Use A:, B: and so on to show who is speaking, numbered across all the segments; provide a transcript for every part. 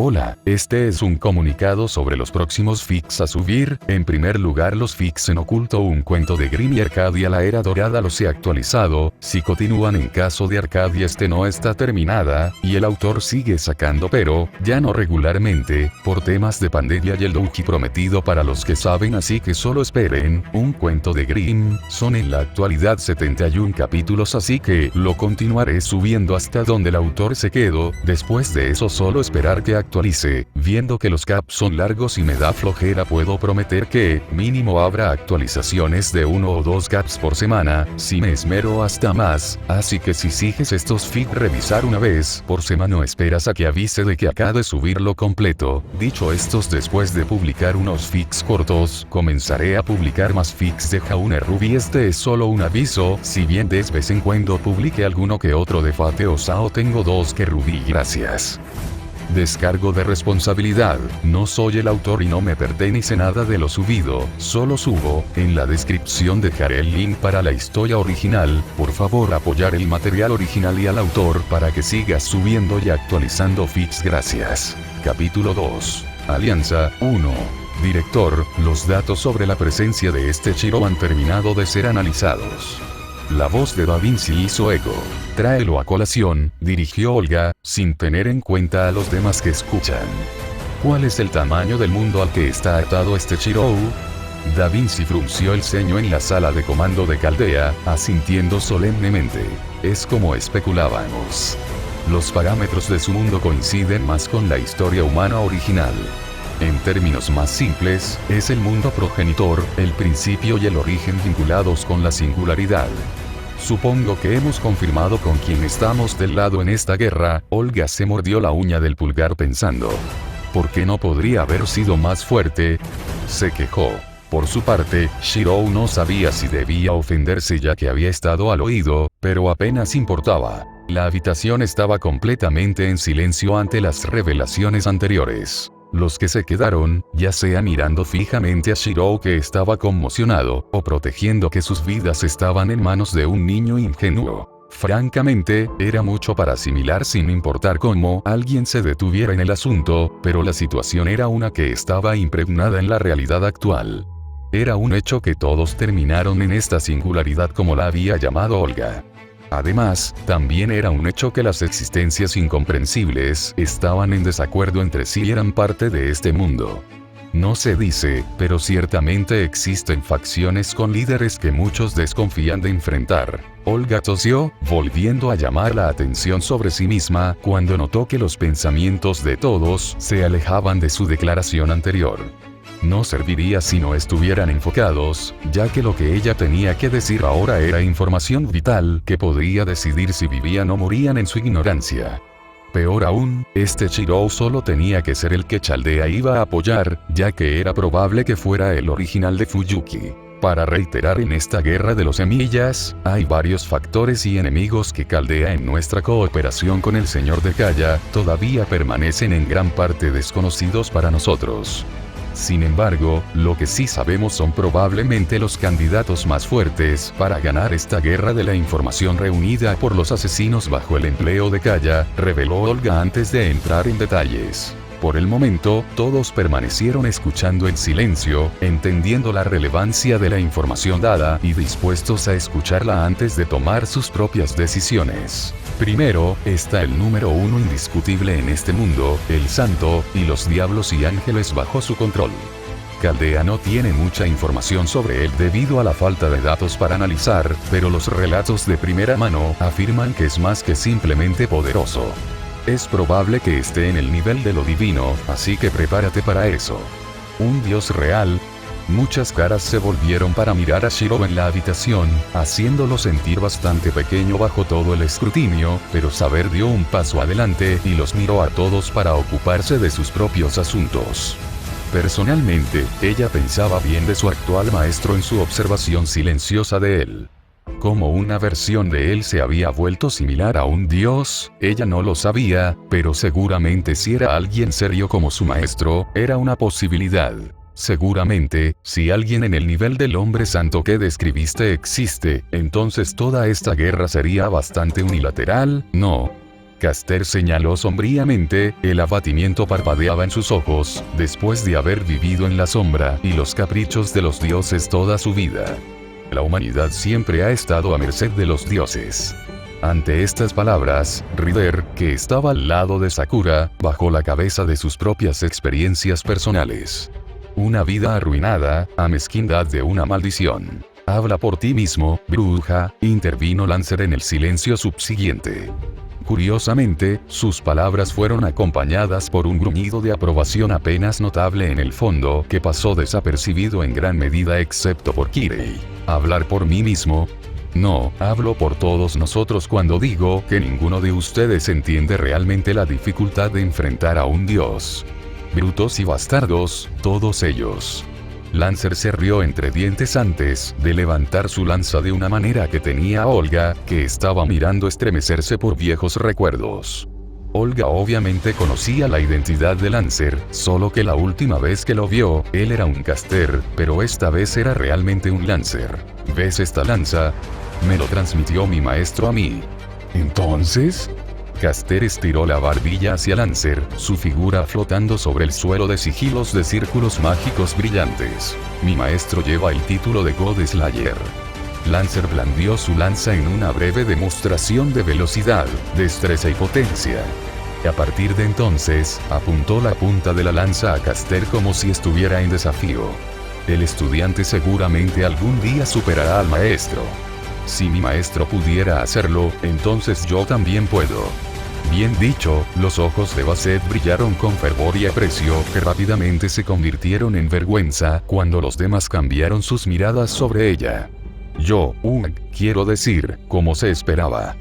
A: Hola, este es un comunicado sobre los próximos fics a subir. En primer lugar, los fics en oculto, un cuento de Grimm y Arcadia la era dorada los he actualizado. Si continúan en caso de Arcadia no está terminada, y el autor sigue sacando pero, ya no regularmente, por temas de pandemia y el Loki prometido para los que saben, así que solo esperen. Un cuento de Grimm, son en la actualidad 71 capítulos, así que lo continuaré subiendo hasta donde el autor se quedó. Después de eso solo esperar que actualice. Viendo que los caps son largos y me da flojera, puedo prometer que, mínimo habrá actualizaciones de 1 o 2 caps por semana, si me esmero hasta más, así que si sigues estos fics revisar una vez por semana o esperas a que avise de que acaba de subirlo completo. Dicho estos, después de publicar unos fics cortos, comenzaré a publicar más fics de Jaune Ruby. Este es solo un aviso, si bien de vez en cuando publique alguno que otro de Fate o Sao, tengo 2 que Ruby. Gracias. Descargo de responsabilidad, no soy el autor y no me pertenece nada de lo subido, solo subo. En la descripción dejaré el link para la historia original. Por favor, apoyar el material original y al autor para que siga subiendo y actualizando fics. Gracias. Capítulo 2. Alianza 1. Director, los datos sobre la presencia de este Shiro han terminado de ser analizados. La voz de Da Vinci hizo eco. Tráelo a colación, dirigió Olga, sin tener en cuenta a los demás que escuchan. ¿Cuál es el tamaño del mundo al que está atado este Shirou? Da Vinci frunció el ceño en la sala de comando de Caldea, asintiendo solemnemente. Es como especulábamos. Los parámetros de su mundo coinciden más con la historia humana original. En términos más simples, es el mundo progenitor, el principio y el origen vinculados con la singularidad. Supongo que hemos confirmado con quién estamos del lado en esta guerra. Olga se mordió la uña del pulgar pensando. ¿Por qué no podría haber sido más fuerte? Se quejó. Por su parte, Shirou no sabía si debía ofenderse ya que había estado al oído, pero apenas importaba. La habitación estaba completamente en silencio ante las revelaciones anteriores. Los que se quedaron, ya sea mirando fijamente a Shirou que estaba conmocionado, o protegiendo que sus vidas estaban en manos de un niño ingenuo. Francamente, era mucho para asimilar sin importar cómo alguien se detuviera en el asunto, pero la situación era una que estaba impregnada en la realidad actual. Era un hecho que todos terminaron en esta singularidad como la había llamado Olga. Además, también era un hecho que las existencias incomprensibles estaban en desacuerdo entre sí y eran parte de este mundo. No se dice, pero ciertamente existen facciones con líderes que muchos desconfían de enfrentar. Olga tosió, volviendo a llamar la atención sobre sí misma, cuando notó que los pensamientos de todos se alejaban de su declaración anterior. No serviría si no estuvieran enfocados, ya que lo que ella tenía que decir ahora era información vital que podría decidir si vivían o morían en su ignorancia. Peor aún, este Shirou solo tenía que ser el que Chaldea iba a apoyar, ya que era probable que fuera el original de Fuyuki. Para reiterar, en esta guerra de los semillas, hay varios factores y enemigos que Caldea en nuestra cooperación con el Señor de Kaya, todavía permanecen en gran parte desconocidos para nosotros. Sin embargo, lo que sí sabemos son probablemente los candidatos más fuertes para ganar esta guerra de la información reunida por los asesinos bajo el empleo de Kaya, reveló Olga antes de entrar en detalles. Por el momento, todos permanecieron escuchando en silencio, entendiendo la relevancia de la información dada y dispuestos a escucharla antes de tomar sus propias decisiones. Primero, está el número 1 indiscutible en este mundo, el Santo, y los diablos y ángeles bajo su control. Caldea no tiene mucha información sobre él debido a la falta de datos para analizar, pero los relatos de primera mano afirman que es más que simplemente poderoso. Es probable que esté en el nivel de lo divino, así que prepárate para eso. Un dios real. Muchas caras se volvieron para mirar a Shirou en la habitación, haciéndolo sentir bastante pequeño bajo todo el escrutinio, pero Saber dio un paso adelante y los miró a todos para ocuparse de sus propios asuntos. Personalmente, ella pensaba bien de su actual maestro en su observación silenciosa de él. Como una versión de él se había vuelto similar a un dios, ella no lo sabía, pero seguramente si era alguien serio como su maestro, era una posibilidad. Seguramente, si alguien en el nivel del hombre santo que describiste existe, entonces toda esta guerra sería bastante unilateral, ¿no? Caster señaló sombríamente, el abatimiento parpadeaba en sus ojos, después de haber vivido en la sombra y los caprichos de los dioses toda su vida. La humanidad siempre ha estado a merced de los dioses. Ante estas palabras, Rider, que estaba al lado de Sakura, bajó la cabeza de sus propias experiencias personales. Una vida arruinada, a mezquindad de una maldición. Habla por ti mismo, bruja, intervino Lancer en el silencio subsiguiente. Curiosamente, sus palabras fueron acompañadas por un gruñido de aprobación apenas notable en el fondo que pasó desapercibido en gran medida excepto por Kirei. ¿Hablar por mí mismo? No, hablo por todos nosotros cuando digo que ninguno de ustedes entiende realmente la dificultad de enfrentar a un dios. Brutos y bastardos, todos ellos. Lancer se rió entre dientes antes de levantar su lanza de una manera que tenía a Olga, que estaba mirando estremecerse por viejos recuerdos. Olga obviamente conocía la identidad de Lancer, solo que la última vez que lo vio, él era un caster, pero esta vez era realmente un Lancer. ¿Ves esta lanza? Me lo transmitió mi maestro a mí. ¿Entonces? Caster estiró la barbilla hacia Lancer, su figura flotando sobre el suelo de sigilos de círculos mágicos brillantes. Mi maestro lleva el título de God Slayer. Lancer blandió su lanza en una breve demostración de velocidad, destreza y potencia. A partir de entonces, apuntó la punta de la lanza a Caster como si estuviera en desafío. El estudiante seguramente algún día superará al maestro. Si mi maestro pudiera hacerlo, entonces yo también puedo. Bien dicho, los ojos de Basset brillaron con fervor y aprecio que rápidamente se convirtieron en vergüenza cuando los demás cambiaron sus miradas sobre ella. Quiero decir, como se esperaba.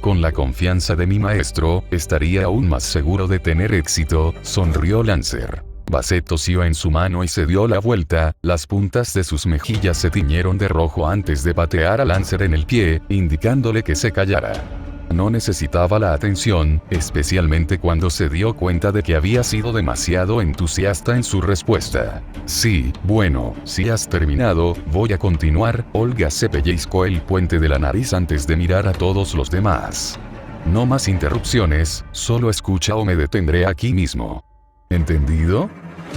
A: Con la confianza de mi maestro, estaría aún más seguro de tener éxito, sonrió Lancer. Basset tosió en su mano y se dio la vuelta, las puntas de sus mejillas se tiñeron de rojo antes de patear a Lancer en el pie, indicándole que se callara. No necesitaba la atención, especialmente cuando se dio cuenta de que había sido demasiado entusiasta en su respuesta. Sí, bueno, si has terminado, voy a continuar. Olga se pellizcó el puente de la nariz antes de mirar a todos los demás. No más interrupciones, solo escucha o me detendré aquí mismo. ¿Entendido?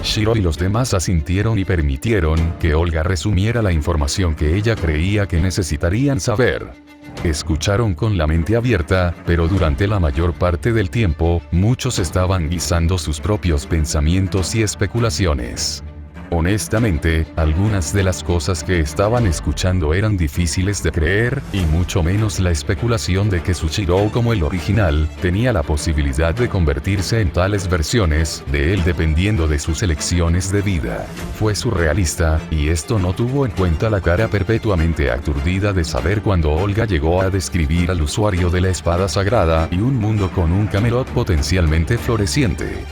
A: Shiro y los demás asintieron y permitieron que Olga resumiera la información que ella creía que necesitarían saber. Escucharon con la mente abierta, pero durante la mayor parte del tiempo, muchos estaban guisando sus propios pensamientos y especulaciones. Honestamente, algunas de las cosas que estaban escuchando eran difíciles de creer, y mucho menos la especulación de que Sushiro como el original, tenía la posibilidad de convertirse en tales versiones de él dependiendo de sus elecciones de vida. Fue surrealista, y esto no tuvo en cuenta la cara perpetuamente aturdida de saber cuando Olga llegó a describir al usuario de la espada sagrada y un mundo con un Camelot potencialmente floreciente.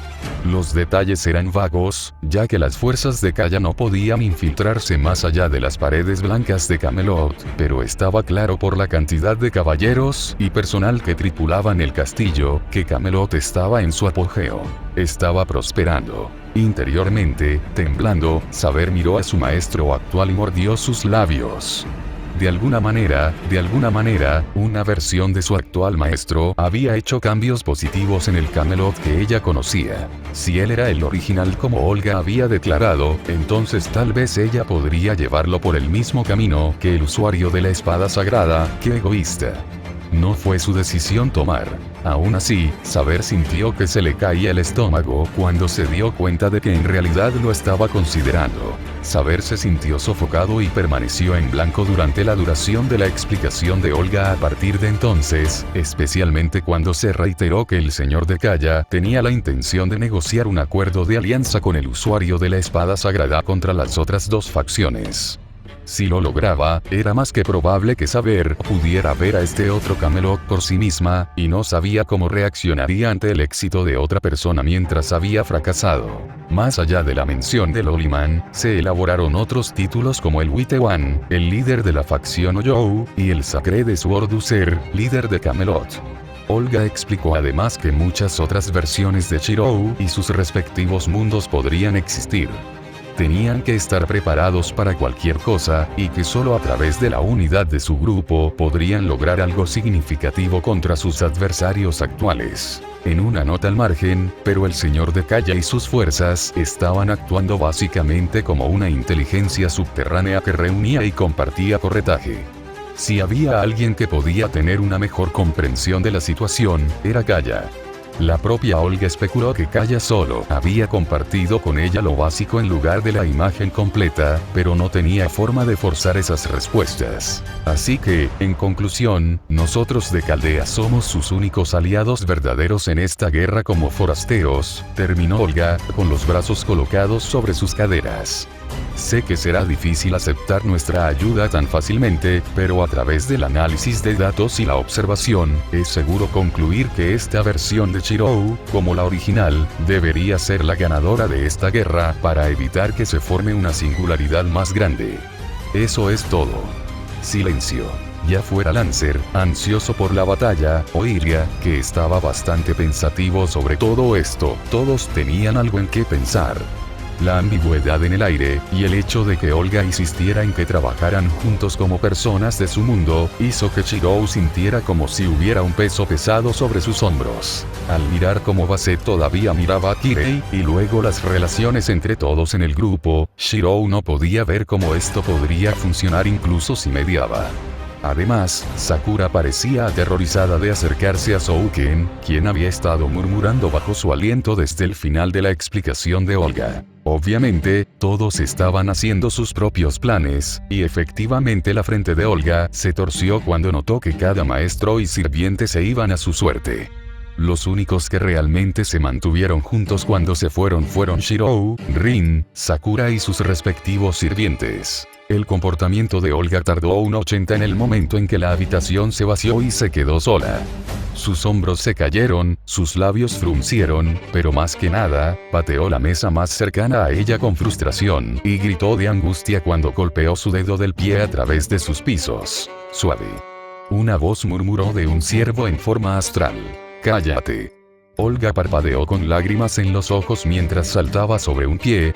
A: Los detalles eran vagos, ya que las fuerzas de Kaya no podían infiltrarse más allá de las paredes blancas de Camelot, pero estaba claro por la cantidad de caballeros y personal que tripulaban el castillo, que Camelot estaba en su apogeo. Estaba prosperando. Interiormente, temblando, Saber miró a su maestro actual y mordió sus labios. De alguna manera, una versión de su actual maestro había hecho cambios positivos en el Camelot que ella conocía. Si él era el original como Olga había declarado, entonces tal vez ella podría llevarlo por el mismo camino que el usuario de la espada sagrada. ¡Qué egoísta! No fue su decisión tomar. Aún así, Saber sintió que se le caía el estómago cuando se dio cuenta de que en realidad lo estaba considerando. Saber se sintió sofocado y permaneció en blanco durante la duración de la explicación de Olga a partir de entonces, especialmente cuando se reiteró que el señor de Kaya tenía la intención de negociar un acuerdo de alianza con el usuario de la espada sagrada contra las otras dos facciones. Si lo lograba, era más que probable que Saber pudiera ver a este otro Camelot por sí misma, y no sabía cómo reaccionaría ante el éxito de otra persona mientras había fracasado. Más allá de la mención de Loliman, se elaboraron otros títulos como el Witewan, el líder de la facción Oyou, y el Sacred Sword User, líder de Camelot. Olga explicó además que muchas otras versiones de Shirou y sus respectivos mundos podrían existir. tenían que estar preparados para cualquier cosa, y que solo a través de la unidad de su grupo podrían lograr algo significativo contra sus adversarios actuales. En una nota al margen, pero el señor de Kaya y sus fuerzas estaban actuando básicamente como una inteligencia subterránea que reunía y compartía corretaje. Si había alguien que podía tener una mejor comprensión de la situación, era Kaya. La propia Olga especuló que Kaya solo había compartido con ella lo básico en lugar de la imagen completa, pero no tenía forma de forzar esas respuestas. Así que, en conclusión, nosotros de Caldea somos sus únicos aliados verdaderos en esta guerra como forasteros, terminó Olga, con los brazos colocados sobre sus caderas. Sé que será difícil aceptar nuestra ayuda tan fácilmente, pero a través del análisis de datos y la observación, es seguro concluir que esta versión de Shirou, como la original, debería ser la ganadora de esta guerra, para evitar que se forme una singularidad más grande. Eso es todo. Silencio. Ya fuera Lancer, ansioso por la batalla, o Iria, que estaba bastante pensativo sobre todo esto, todos tenían algo en qué pensar. La ambigüedad en el aire, y el hecho de que Olga insistiera en que trabajaran juntos como personas de su mundo, hizo que Shirou sintiera como si hubiera un peso pesado sobre sus hombros. Al mirar cómo Base todavía miraba a Kirei, y luego las relaciones entre todos en el grupo, Shirou no podía ver cómo esto podría funcionar incluso si mediaba. Además, Sakura parecía aterrorizada de acercarse a Souken, quien había estado murmurando bajo su aliento desde el final de la explicación de Olga. Obviamente, todos estaban haciendo sus propios planes, y efectivamente la frente de Olga se torció cuando notó que cada maestro y sirviente se iban a su suerte. Los únicos que realmente se mantuvieron juntos cuando se fueron Shirou, Rin, Sakura y sus respectivos sirvientes. El comportamiento de Olga tardó un 80 en el momento en que la habitación se vació y se quedó sola. Sus hombros se cayeron, sus labios fruncieron, pero más que nada, pateó la mesa más cercana a ella con frustración, y gritó de angustia cuando golpeó su dedo del pie a través de sus pisos. Suave. Una voz murmuró de un ciervo en forma astral. «Cállate». Olga parpadeó con lágrimas en los ojos mientras saltaba sobre un pie.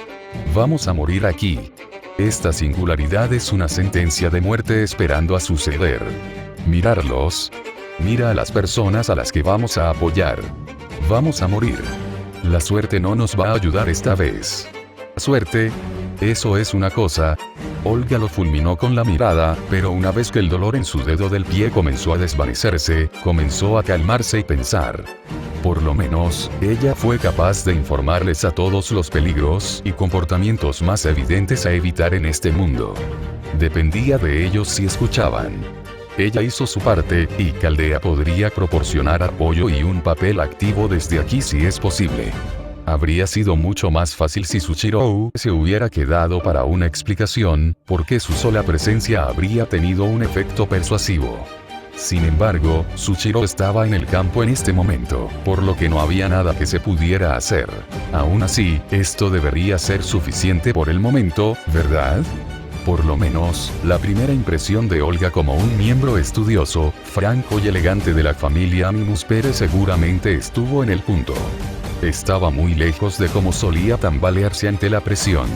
A: «Vamos a morir aquí». Esta singularidad es una sentencia de muerte esperando a suceder. Mirarlos. Mira a las personas a las que vamos a apoyar. Vamos a morir. La suerte no nos va a ayudar esta vez. ¿Suerte? Eso es una cosa. Olga lo fulminó con la mirada, pero una vez que el dolor en su dedo del pie comenzó a desvanecerse, comenzó a calmarse y pensar. Por lo menos, ella fue capaz de informarles a todos los peligros y comportamientos más evidentes a evitar en este mundo. Dependía de ellos si escuchaban. Ella hizo su parte, y Caldea podría proporcionar apoyo y un papel activo desde aquí si es posible. Habría sido mucho más fácil si Shirou se hubiera quedado para una explicación, porque su sola presencia habría tenido un efecto persuasivo. Sin embargo, Shirou estaba en el campo en este momento, por lo que no había nada que se pudiera hacer. Aún así, esto debería ser suficiente por el momento, ¿verdad? Por lo menos, la primera impresión de Olga como un miembro estudioso, franco y elegante de la familia Animus Pérez seguramente estuvo en el punto. Estaba muy lejos de cómo solía tambalearse ante la presión.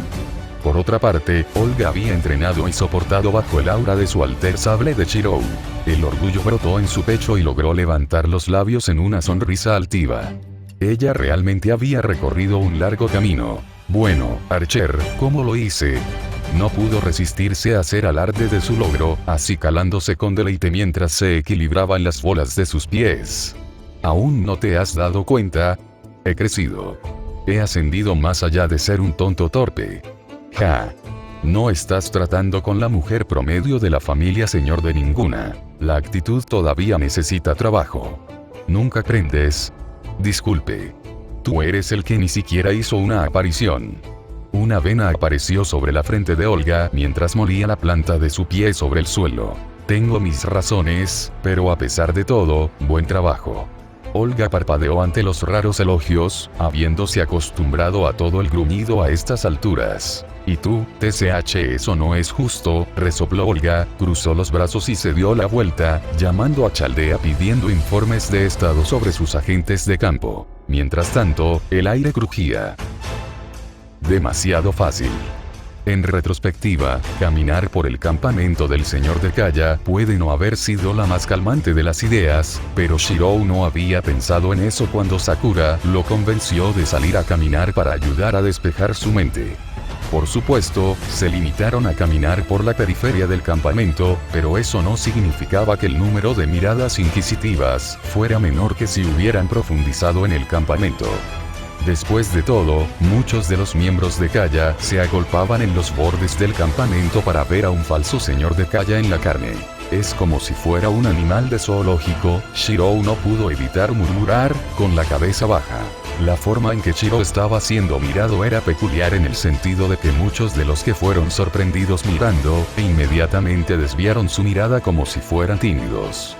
A: Por otra parte, Olga había entrenado y soportado bajo el aura de su alter sable de Shirou. El orgullo brotó en su pecho y logró levantar los labios en una sonrisa altiva. Ella realmente había recorrido un largo camino. Bueno, Archer, ¿cómo lo hice? No pudo resistirse a hacer alarde de su logro, acicalándose con deleite mientras se equilibraba en las bolas de sus pies. ¿Aún no te has dado cuenta? He crecido. He ascendido más allá de ser un tonto torpe. Ja. No estás tratando con la mujer promedio de la familia señor de ninguna. La actitud todavía necesita trabajo. Nunca aprendes. Disculpe. Tú eres el que ni siquiera hizo una aparición. Una vena apareció sobre la frente de Olga mientras molía la planta de su pie sobre el suelo. Tengo mis razones, pero a pesar de todo, buen trabajo. Olga parpadeó ante los raros elogios, habiéndose acostumbrado a todo el gruñido a estas alturas. ¿Y tú, TCH? Eso no es justo, resopló Olga, cruzó los brazos y se dio la vuelta, llamando a Chaldea pidiendo informes de estado sobre sus agentes de campo. Mientras tanto, el aire crujía. Demasiado fácil. En retrospectiva, caminar por el campamento del señor de Kaya puede no haber sido la más calmante de las ideas, pero Shirou no había pensado en eso cuando Sakura lo convenció de salir a caminar para ayudar a despejar su mente. Por supuesto, se limitaron a caminar por la periferia del campamento, pero eso no significaba que el número de miradas inquisitivas fuera menor que si hubieran profundizado en el campamento. Después de todo, muchos de los miembros de Kaya se agolpaban en los bordes del campamento para ver a un falso señor de Kaya en la carne. Es como si fuera un animal de zoológico. Shirou no pudo evitar murmurar, con la cabeza baja. La forma en que Shirou estaba siendo mirado era peculiar en el sentido de que muchos de los que fueron sorprendidos mirando, inmediatamente desviaron su mirada como si fueran tímidos.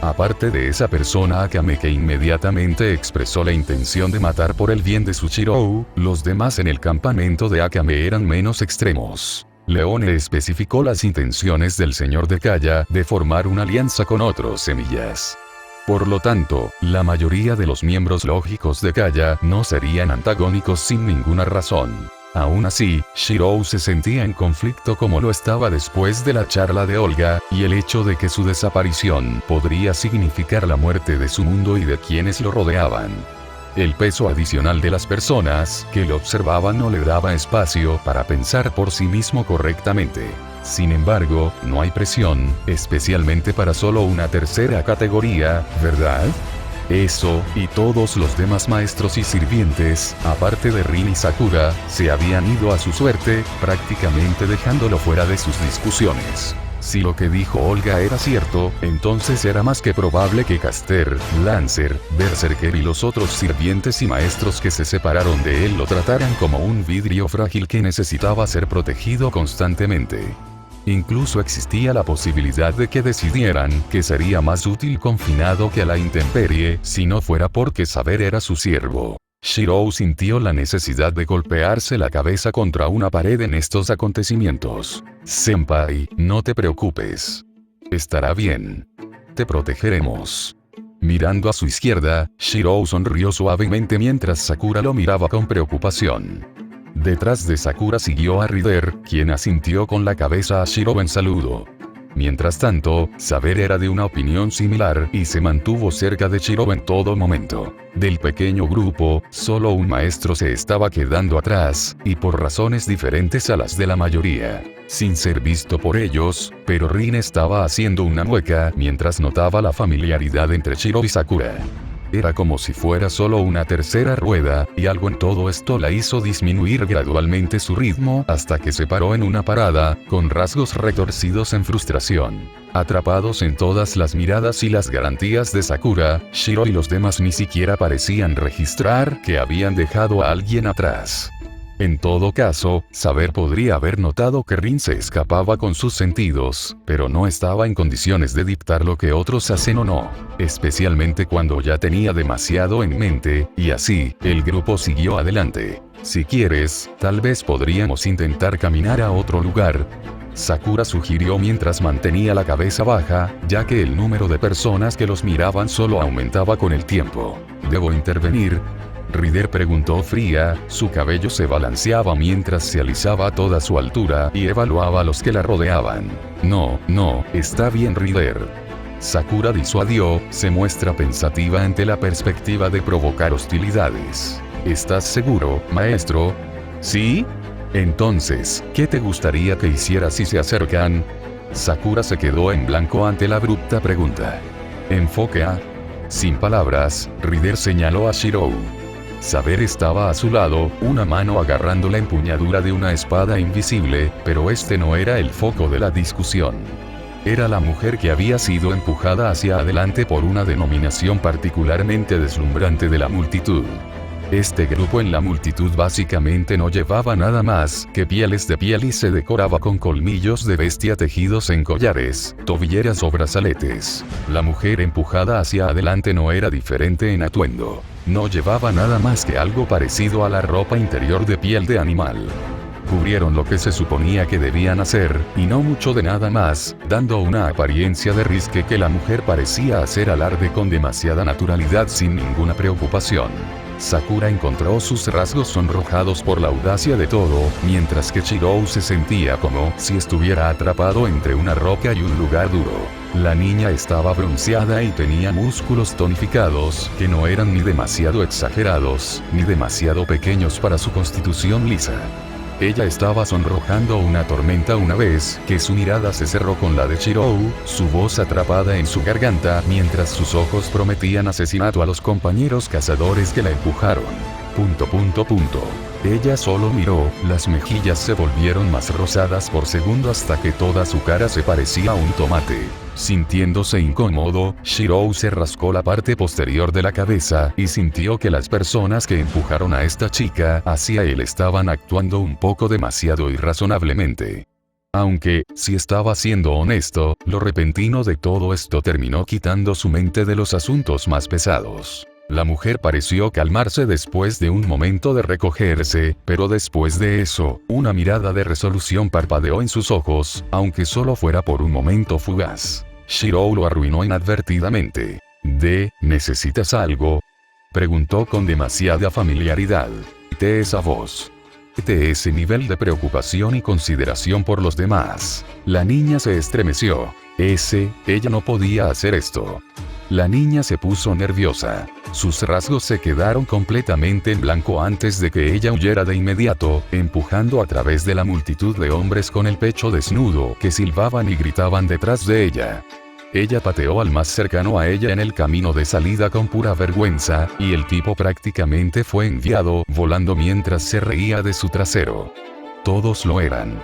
A: Aparte de esa persona Akame que inmediatamente expresó la intención de matar por el bien de su Shirou, los demás en el campamento de Akame eran menos extremos. Leone especificó las intenciones del señor de Kaya de formar una alianza con otros semillas. Por lo tanto, la mayoría de los miembros lógicos de Kaya no serían antagónicos sin ninguna razón. Aún así, Shirou se sentía en conflicto como lo estaba después de la charla de Olga, y el hecho de que su desaparición podría significar la muerte de su mundo y de quienes lo rodeaban. El peso adicional de las personas que lo observaban no le daba espacio para pensar por sí mismo correctamente. Sin embargo, no hay presión, especialmente para solo una tercera categoría, ¿verdad? Eso, y todos los demás maestros y sirvientes, aparte de Rin y Sakura, se habían ido a su suerte, prácticamente dejándolo fuera de sus discusiones. Si lo que dijo Olga era cierto, entonces era más que probable que Caster, Lancer, Berserker y los otros sirvientes y maestros que se separaron de él lo trataran como un vidrio frágil que necesitaba ser protegido constantemente. Incluso existía la posibilidad de que decidieran que sería más útil confinado que a la intemperie, si no fuera porque saber era su siervo. Shirou sintió la necesidad de golpearse la cabeza contra una pared en estos acontecimientos. Senpai, no te preocupes. Estará bien. Te protegeremos. Mirando a su izquierda, Shirou sonrió suavemente mientras Sakura lo miraba con preocupación. Detrás de Sakura siguió a Rider, quien asintió con la cabeza a Shirou en saludo. Mientras tanto, Saber era de una opinión similar y se mantuvo cerca de Shirou en todo momento. Del pequeño grupo, solo un maestro se estaba quedando atrás, y por razones diferentes a las de la mayoría. Sin ser visto por ellos, pero Rin estaba haciendo una mueca mientras notaba la familiaridad entre Shirou y Sakura. Era como si fuera solo una tercera rueda, y algo en todo esto la hizo disminuir gradualmente su ritmo hasta que se paró en una parada, con rasgos retorcidos en frustración. Atrapados en todas las miradas y las garantías de Sakura, Shirou y los demás ni siquiera parecían registrar que habían dejado a alguien atrás. En todo caso, Saber podría haber notado que Rin se escapaba con sus sentidos, pero no estaba en condiciones de dictar lo que otros hacen o no, especialmente cuando ya tenía demasiado en mente, y así, el grupo siguió adelante. Si quieres, tal vez podríamos intentar caminar a otro lugar. Sakura sugirió mientras mantenía la cabeza baja, ya que el número de personas que los miraban solo aumentaba con el tiempo. ¿Debo intervenir? Rider preguntó fría, su cabello se balanceaba mientras se alisaba a toda su altura y evaluaba a los que la rodeaban. No, está bien Rider. Sakura disuadió, se muestra pensativa ante la perspectiva de provocar hostilidades. ¿Estás seguro, maestro? ¿Sí? Entonces, ¿qué te gustaría que hiciera si se acercan? Sakura se quedó en blanco ante la abrupta pregunta. Enfoque a... Sin palabras, Rider señaló a Shirou. Saber estaba a su lado, una mano agarrando la empuñadura de una espada invisible, pero este no era el foco de la discusión. Era la mujer que había sido empujada hacia adelante por una denominación particularmente deslumbrante de la multitud. Este grupo en la multitud básicamente no llevaba nada más que pieles de piel y se decoraba con colmillos de bestia tejidos en collares, tobilleras o brazaletes. La mujer empujada hacia adelante no era diferente en atuendo. No llevaba nada más que algo parecido a la ropa interior de piel de animal. Cubrieron lo que se suponía que debían hacer, y no mucho de nada más, dando una apariencia de risque que la mujer parecía hacer alarde con demasiada naturalidad sin ninguna preocupación. Sakura encontró sus rasgos sonrojados por la audacia de todo, mientras que Shirou se sentía como si estuviera atrapado entre una roca y un lugar duro. La niña estaba bronceada y tenía músculos tonificados, que no eran ni demasiado exagerados, ni demasiado pequeños para su constitución lisa. Ella estaba sonrojando una tormenta una vez que su mirada se cerró con la de Shirou, su voz atrapada en su garganta mientras sus ojos prometían asesinato a los compañeros cazadores que la empujaron. Ella solo miró, las mejillas se volvieron más rosadas por segundo hasta que toda su cara se parecía a un tomate. Sintiéndose incómodo, Shirou se rascó la parte posterior de la cabeza y sintió que las personas que empujaron a esta chica hacia él estaban actuando un poco demasiado irrazonablemente. Aunque, si estaba siendo honesto, lo repentino de todo esto terminó quitando su mente de los asuntos más pesados. La mujer pareció calmarse después de un momento de recogerse, pero después de eso, una mirada de resolución parpadeó en sus ojos, aunque solo fuera por un momento fugaz. Shirou lo arruinó inadvertidamente. ¿Necesitas algo?, preguntó con demasiada familiaridad. Esa voz. Ese nivel de preocupación y consideración por los demás. La niña se estremeció. Ella no podía hacer esto. La niña se puso nerviosa. Sus rasgos se quedaron completamente en blanco antes de que ella huyera de inmediato, empujando a través de la multitud de hombres con el pecho desnudo que silbaban y gritaban detrás de ella. Ella pateó al más cercano a ella en el camino de salida con pura vergüenza, y el tipo prácticamente fue enviado volando mientras se reía de su trasero. Todos lo eran.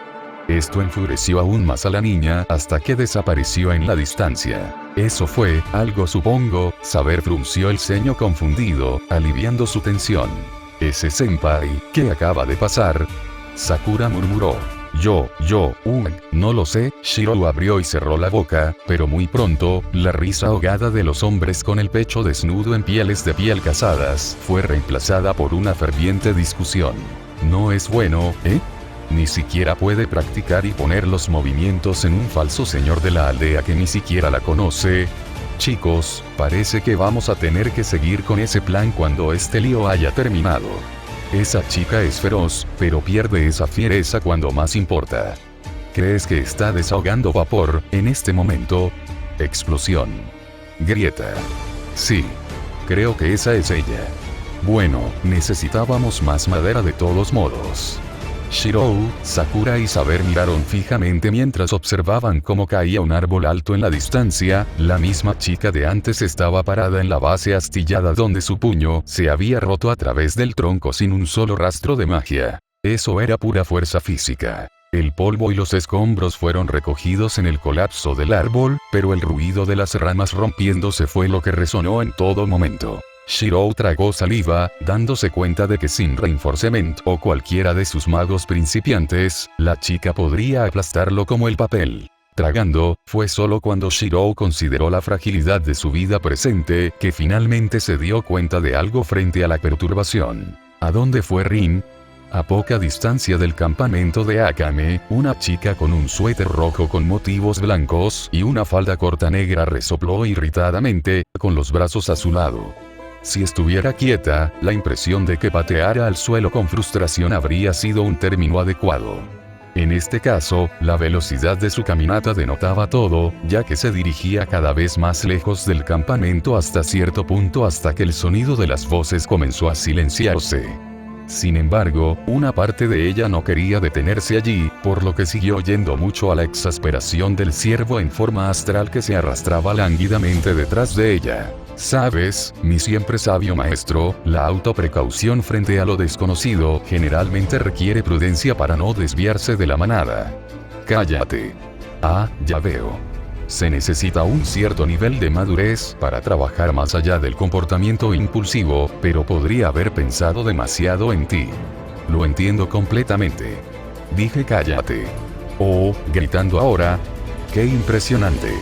A: Esto enfureció aún más a la niña hasta que desapareció en la distancia. Eso fue algo, supongo, saber, frunció el ceño confundido, aliviando su tensión. ¿Ese senpai, qué acaba de pasar?, Sakura murmuró. No lo sé. Shirou abrió y cerró la boca, pero muy pronto, la risa ahogada de los hombres con el pecho desnudo en pieles de piel casadas fue reemplazada por una ferviente discusión. ¿No es bueno, Ni siquiera puede practicar y poner los movimientos en un falso señor de la aldea que ni siquiera la conoce. Chicos, parece que vamos a tener que seguir con ese plan cuando este lío haya terminado. Esa chica es feroz, pero pierde esa fiereza cuando más importa. ¿Crees que está desahogando vapor en este momento? Explosión. Grieta. Sí. Creo que esa es ella. Bueno, necesitábamos más madera de todos modos. Shirou, Sakura y Saber miraron fijamente mientras observaban cómo caía un árbol alto en la distancia. La misma chica de antes estaba parada en la base astillada donde su puño se había roto a través del tronco sin un solo rastro de magia. Eso era pura fuerza física. El polvo y los escombros fueron recogidos en el colapso del árbol, pero el ruido de las ramas rompiéndose fue lo que resonó en todo momento. Shirou tragó saliva, dándose cuenta de que sin Reinforcement o cualquiera de sus magos principiantes, la chica podría aplastarlo como el papel. Tragando, fue solo cuando Shirou consideró la fragilidad de su vida presente que finalmente se dio cuenta de algo frente a la perturbación. ¿A dónde fue Rin? A poca distancia del campamento de Akame, una chica con un suéter rojo con motivos blancos y una falda corta negra resopló irritadamente, con los brazos a su lado. Si estuviera quieta, la impresión de que pateara al suelo con frustración habría sido un término adecuado. En este caso, la velocidad de su caminata denotaba todo, ya que se dirigía cada vez más lejos del campamento hasta cierto punto hasta que el sonido de las voces comenzó a silenciarse. Sin embargo, una parte de ella no quería detenerse allí, por lo que siguió yendo mucho a la exasperación del ciervo en forma astral que se arrastraba lánguidamente detrás de ella. ¿Sabes, mi siempre sabio maestro? La autoprecaución frente a lo desconocido generalmente requiere prudencia para no desviarse de la manada. Cállate. Ah, ya veo. Se necesita un cierto nivel de madurez para trabajar más allá del comportamiento impulsivo, pero podría haber pensado demasiado en ti. Lo entiendo completamente. Dije cállate. Oh, gritando ahora. ¡Qué impresionante!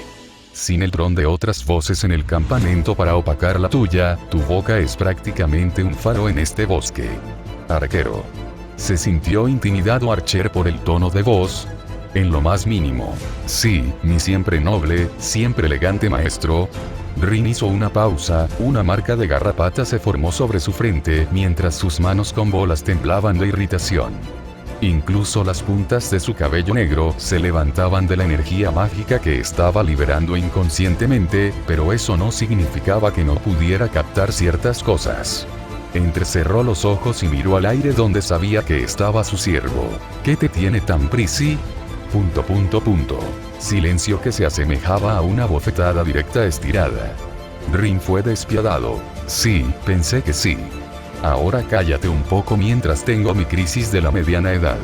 A: Sin el tron de otras voces en el campamento para opacar la tuya, tu boca es prácticamente un faro en este bosque. Arquero. Se sintió intimidado Archer por el tono de voz. En lo más mínimo. Sí, mi siempre noble, siempre elegante maestro. Rin hizo una pausa, una marca de garrapata se formó sobre su frente mientras sus manos con bolas temblaban de irritación. Incluso las puntas de su cabello negro se levantaban de la energía mágica que estaba liberando inconscientemente, pero eso no significaba que no pudiera captar ciertas cosas. Entrecerró los ojos y miró al aire donde sabía que estaba su siervo. ¿Qué te tiene tan prisi? ... Silencio que se asemejaba a una bofetada directa estirada. Rin fue despiadado. Sí, pensé que sí. Ahora cállate un poco mientras tengo mi crisis de la mediana edad.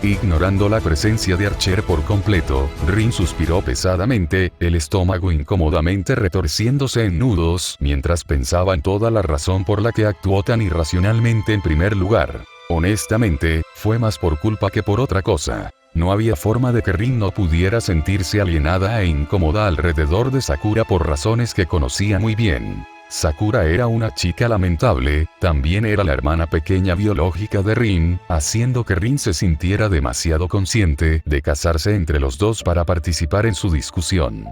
A: Ignorando la presencia de Archer por completo, Rin suspiró pesadamente, el estómago incómodamente retorciéndose en nudos, mientras pensaba en toda la razón por la que actuó tan irracionalmente en primer lugar. Honestamente, fue más por culpa que por otra cosa. No había forma de que Rin no pudiera sentirse alienada e incómoda alrededor de Sakura por razones que conocía muy bien. Sakura era una chica lamentable, también era la hermana pequeña biológica de Rin, haciendo que Rin se sintiera demasiado consciente de casarse entre los dos para participar en su discusión.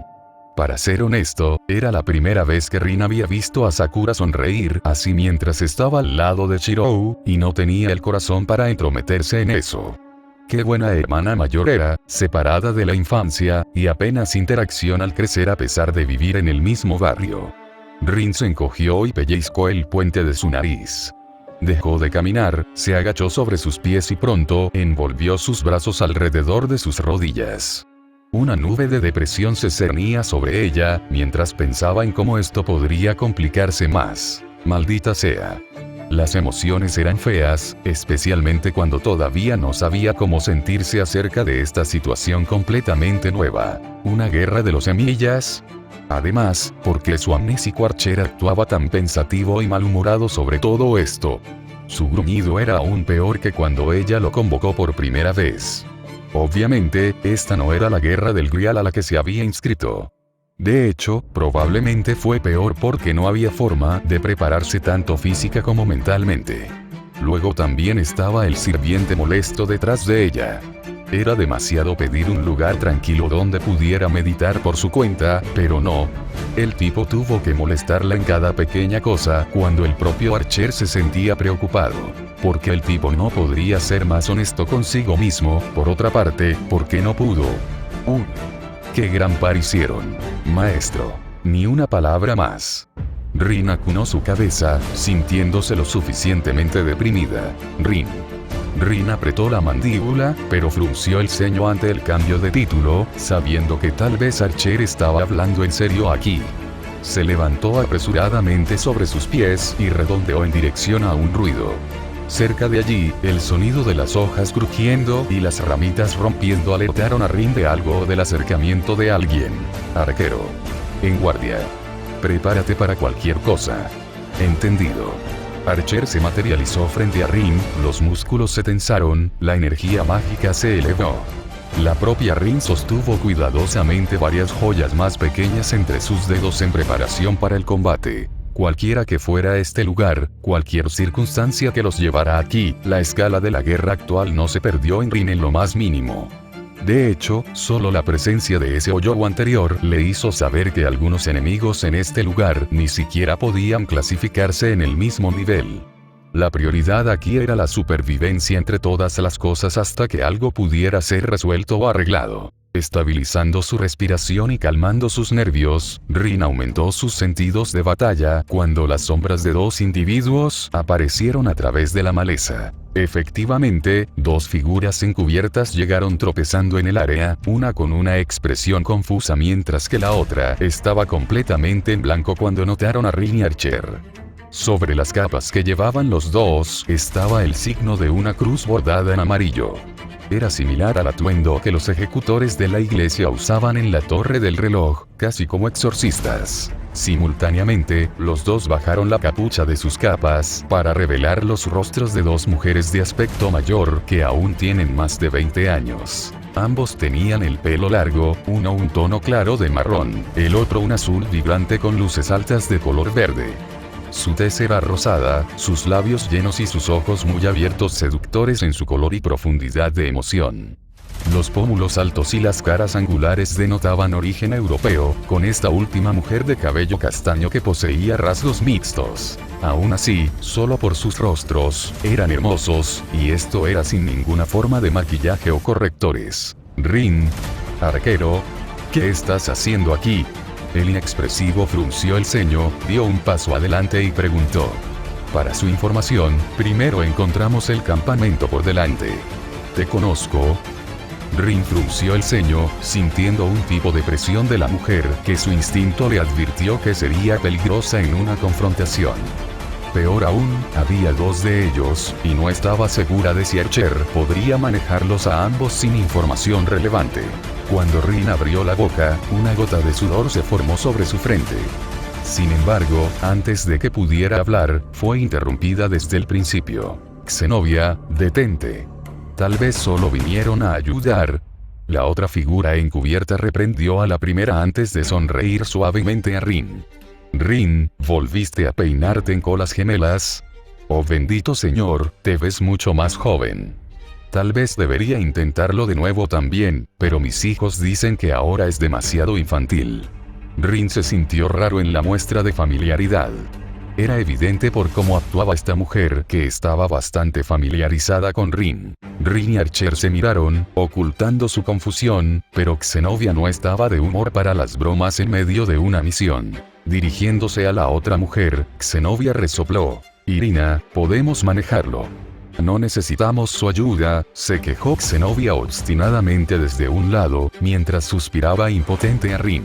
A: Para ser honesto, era la primera vez que Rin había visto a Sakura sonreír así mientras estaba al lado de Chirou, y no tenía el corazón para entrometerse en eso. Qué buena hermana mayor era, separada de la infancia, y apenas interacción al crecer a pesar de vivir en el mismo barrio. Rin se encogió y pellizcó el puente de su nariz. Dejó de caminar, se agachó sobre sus pies y pronto envolvió sus brazos alrededor de sus rodillas. Una nube de depresión se cernía sobre ella, mientras pensaba en cómo esto podría complicarse más. Maldita sea. Las emociones eran feas, especialmente cuando todavía no sabía cómo sentirse acerca de esta situación completamente nueva. ¿Una guerra de los semillas? Además, ¿por qué su amnésico Archer actuaba tan pensativo y malhumorado sobre todo esto? Su gruñido era aún peor que cuando ella lo convocó por primera vez. Obviamente, esta no era la guerra del Grial a la que se había inscrito. De hecho, probablemente fue peor porque no había forma de prepararse tanto física como mentalmente. Luego también estaba el sirviente molesto detrás de ella. Era demasiado pedir un lugar tranquilo donde pudiera meditar por su cuenta, pero no. El tipo tuvo que molestarla en cada pequeña cosa cuando el propio Archer se sentía preocupado. Porque el tipo no podría ser más honesto consigo mismo, por otra parte, porque no pudo. ¡Qué gran par hicieron, maestro! Ni una palabra más. Rin acunó su cabeza, sintiéndose lo suficientemente deprimida. Rin apretó la mandíbula, pero frunció el ceño ante el cambio de título, sabiendo que tal vez Archer estaba hablando en serio aquí. Se levantó apresuradamente sobre sus pies y redondeó en dirección a un ruido. Cerca de allí, el sonido de las hojas crujiendo y las ramitas rompiendo alertaron a Rin de algo o del acercamiento de alguien. Arquero. En guardia. Prepárate para cualquier cosa. Entendido. Archer se materializó frente a Rin, los músculos se tensaron, la energía mágica se elevó. La propia Rin sostuvo cuidadosamente varias joyas más pequeñas entre sus dedos en preparación para el combate. Cualquiera que fuera este lugar, cualquier circunstancia que los llevara aquí, la escala de la guerra actual no se perdió en Rin en lo más mínimo. De hecho, solo la presencia de ese hoyo anterior le hizo saber que algunos enemigos en este lugar ni siquiera podían clasificarse en el mismo nivel. La prioridad aquí era la supervivencia entre todas las cosas hasta que algo pudiera ser resuelto o arreglado. Estabilizando su respiración y calmando sus nervios, Rin aumentó sus sentidos de batalla cuando las sombras de dos individuos aparecieron a través de la maleza. Efectivamente, dos figuras encubiertas llegaron tropezando en el área, una con una expresión confusa mientras que la otra estaba completamente en blanco cuando notaron a Rin y Archer. Sobre las capas que llevaban los dos estaba el signo de una cruz bordada en amarillo. Era similar al atuendo que los ejecutores de la iglesia usaban en la torre del reloj, casi como exorcistas. Simultáneamente, los dos bajaron la capucha de sus capas para revelar los rostros de dos mujeres de aspecto mayor que aún tienen más de 20 años. Ambos tenían el pelo largo, uno un tono claro de marrón, el otro un azul vibrante con luces altas de color verde. Su tez era rosada, sus labios llenos y sus ojos muy abiertos seductores en su color y profundidad de emoción. Los pómulos altos y las caras angulares denotaban origen europeo, con esta última mujer de cabello castaño que poseía rasgos mixtos. Aún así, solo por sus rostros, eran hermosos, y esto era sin ninguna forma de maquillaje o correctores. Rin. Arquero. ¿Qué estás haciendo aquí? El inexpresivo frunció el ceño, dio un paso adelante y preguntó. Para su información, primero encontramos el campamento por delante. ¿Te conozco? Rin frunció el ceño, sintiendo un tipo de presión de la mujer que su instinto le advirtió que sería peligrosa en una confrontación. Peor aún, había dos de ellos, y no estaba segura de si Archer podría manejarlos a ambos sin información relevante. Cuando Rin abrió la boca, una gota de sudor se formó sobre su frente. Sin embargo, antes de que pudiera hablar, fue interrumpida desde el principio. Zenobia, detente. Tal vez solo vinieron a ayudar. La otra figura encubierta reprendió a la primera antes de sonreír suavemente a Rin. Rin, ¿volviste a peinarte en colas gemelas? Oh bendito señor, te ves mucho más joven. Tal vez debería intentarlo de nuevo también, pero mis hijos dicen que ahora es demasiado infantil. Rin se sintió raro en la muestra de familiaridad. Era evidente por cómo actuaba esta mujer que estaba bastante familiarizada con Rin. Rin y Archer se miraron, ocultando su confusión, pero Zenobia no estaba de humor para las bromas en medio de una misión. Dirigiéndose a la otra mujer, Zenobia resopló. Irina, podemos manejarlo. No necesitamos su ayuda, se quejó Zenobia obstinadamente desde un lado, mientras suspiraba impotente a Rin.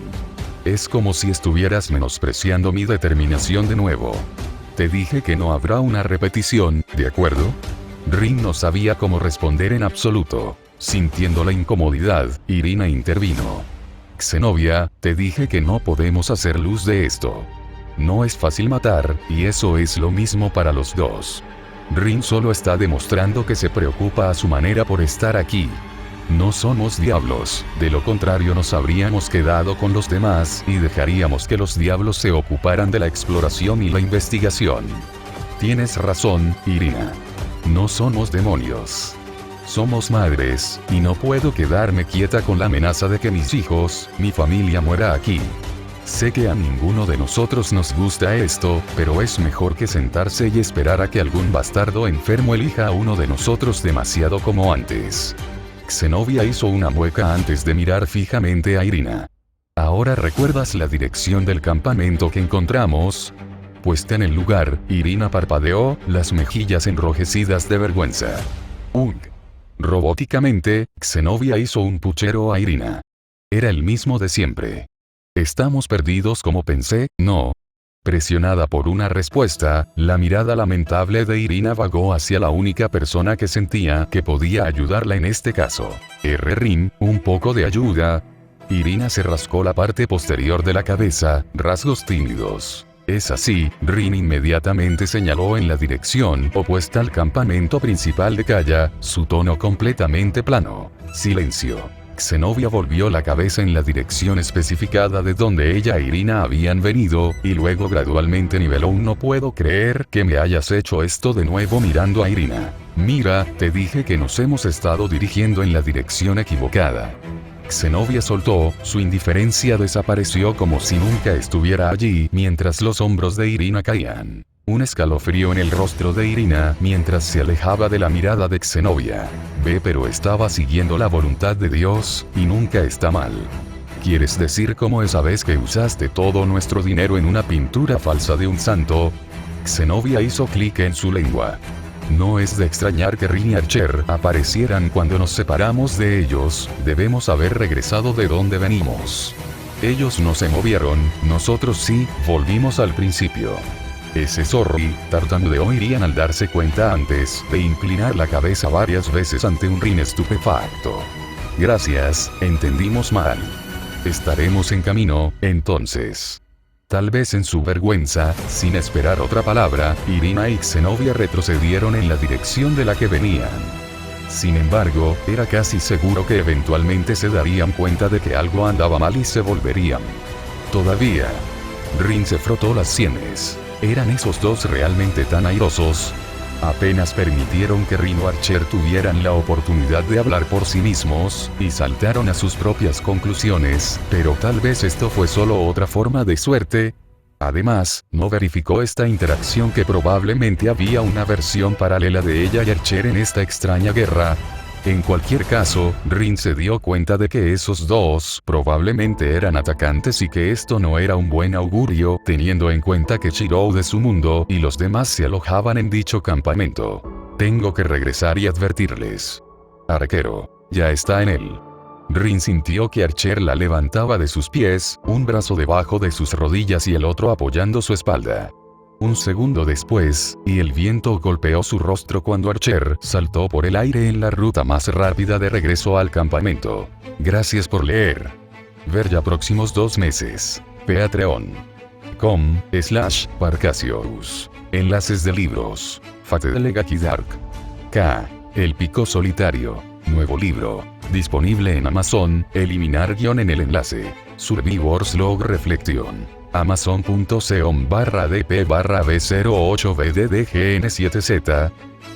A: Es como si estuvieras menospreciando mi determinación de nuevo. Te dije que no habrá una repetición, ¿de acuerdo? Rin no sabía cómo responder en absoluto. Sintiendo la incomodidad, Irina intervino. Zenobia, te dije que no podemos hacer luz de esto. No es fácil matar, y eso es lo mismo para los dos. Rin solo está demostrando que se preocupa a su manera por estar aquí. No somos diablos, de lo contrario nos habríamos quedado con los demás y dejaríamos que los diablos se ocuparan de la exploración y la investigación. Tienes razón, Irina. No somos demonios. Somos madres, y no puedo quedarme quieta con la amenaza de que mis hijos, mi familia muera aquí. Sé que a ninguno de nosotros nos gusta esto, pero es mejor que sentarse y esperar a que algún bastardo enfermo elija a uno de nosotros demasiado como antes. Zenobia hizo una mueca antes de mirar fijamente a Irina. ¿Ahora recuerdas la dirección del campamento que encontramos? Puesta en el lugar, Irina parpadeó, las mejillas enrojecidas de vergüenza. Robóticamente, Zenobia hizo un puchero a Irina. Era el mismo de siempre. Estamos perdidos como pensé, ¿no? Presionada por una respuesta, la mirada lamentable de Irina vagó hacia la única persona que sentía que podía ayudarla en este caso. Rin, un poco de ayuda. Irina se rascó la parte posterior de la cabeza, rasgos tímidos. Es así, Rin inmediatamente señaló en la dirección opuesta al campamento principal de Kaya, su tono completamente plano. Silencio. Zenobia volvió la cabeza en la dirección especificada de donde ella e Irina habían venido, y luego gradualmente niveló un no puedo creer que me hayas hecho esto de nuevo mirando a Irina. Mira, te dije que nos hemos estado dirigiendo en la dirección equivocada. Zenobia soltó, su indiferencia desapareció como si nunca estuviera allí mientras los hombros de Irina caían. Un escalofrío en el rostro de Irina mientras se alejaba de la mirada de Zenobia. Pero estaba siguiendo la voluntad de Dios, y nunca está mal. ¿Quieres decir como esa vez que usaste todo nuestro dinero en una pintura falsa de un santo? Zenobia hizo clic en su lengua. No es de extrañar que Rin y Archer aparecieran cuando nos separamos de ellos, debemos haber regresado de donde venimos. Ellos no se movieron, nosotros sí, volvimos al principio. Ese sorry, tartamudeó Irina al darse cuenta antes de inclinar la cabeza varias veces ante un Rin estupefacto. Gracias, entendimos mal. Estaremos en camino, entonces. Tal vez en su vergüenza, sin esperar otra palabra, Irina y Zenobia retrocedieron en la dirección de la que venían. Sin embargo, era casi seguro que eventualmente se darían cuenta de que algo andaba mal y se volverían. Todavía. Rin se frotó las sienes. ¿Eran esos dos realmente tan airosos? Apenas permitieron que Rin o Archer tuvieran la oportunidad de hablar por sí mismos, y saltaron a sus propias conclusiones, pero tal vez esto fue solo otra forma de suerte. Además, no verificó esta interacción que probablemente había una versión paralela de ella y Archer en esta extraña guerra. En cualquier caso, Rin se dio cuenta de que esos dos probablemente eran atacantes y que esto no era un buen augurio, teniendo en cuenta que Shirou de su mundo y los demás se alojaban en dicho campamento. Tengo que regresar y advertirles. Arquero, ya está en él. Rin sintió que Archer la levantaba de sus pies, un brazo debajo de sus rodillas y el otro apoyando su espalda. Un segundo después, y el viento golpeó su rostro cuando Archer saltó por el aire en la ruta más rápida de regreso al campamento. Gracias por leer. Ver ya próximos 2 meses. Patreon.com/Parcasius. Enlaces de libros. Fate de Legacy Dark. K. El Pico Solitario. Nuevo libro. Disponible en Amazon. Eliminar guión en el enlace. Survivors Log Reflection. Amazon.com/dp/b08bddgn7z